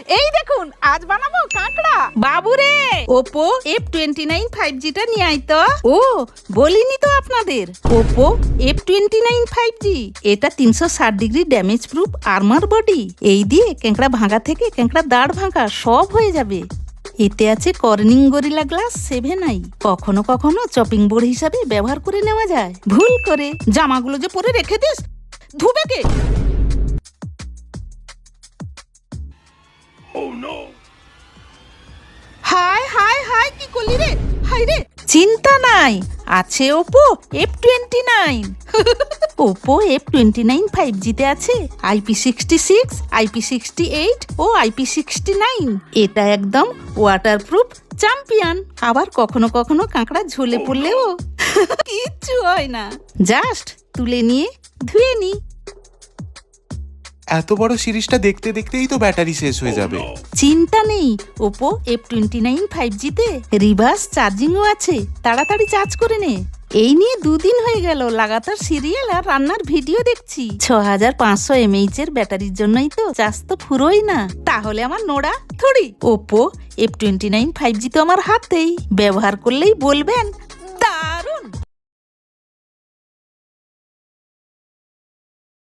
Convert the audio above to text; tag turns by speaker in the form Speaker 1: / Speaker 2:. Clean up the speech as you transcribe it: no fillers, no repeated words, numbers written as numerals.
Speaker 1: এই দেখুন আজ বানাবো কাঁকড়া। বাবুরে, ওপো F29 5G টা নিয়ে আয় তো। ও বলিনি তো আপনাদের, ওপো F29 5G, এটা 360 degree damage proof armour body. এই দিয়ে কেঁকড়া ভাঙা থেকে কেঁকড়া দাঁড় ভাঙা সব হয়ে যাবে। এতে আছে কর্নিং গরিলা গ্লাস 7i। কখনো কখনো চপিং বোর্ড হিসাবে ব্যবহার করে নেওয়া যায়। ভুল করে জামাগুলো যে পরে রেখে দিস, ধুবে কে? হায় হায় হায়, কি করলি রে? হাই রে, চিন্তা নাই, আছে Oppo F29। Oppo F29 5G তে আছে IP66, IP68 ও IP69। এটা একদম ওয়াটারপ্রুফ চ্যাম্পিয়ন। আবার কখনো কখনো কাঁকড়া ঝুলে পড়লেও কিচ্ছু হয় না। জাস্ট তুলে নিয়ে ধুয়ে নি।
Speaker 2: এত বড় সিরিজটা দেখতে দেখতেই তো ব্যাটারি শেষ হয়ে যাবে।
Speaker 1: চিন্তা নেই, ওপো F29 5G তে রিভার্স চার্জিংও আছে, তাড়াতাড়ি চার্জ করে নে। এই নিয়ে 2 দিন হয়ে গেল লাগাতার সিরিয়াল আর রান্নার ভিডিও দেখছি। 6500 mAh এর ব্যাটারির জন্যই তো চার্জ তো ফুরোই না। তাহলে আমার নোড়া থোড়ি। ওপো F29 5G তো আমার হাতেই, ব্যবহার করলেই বলবেন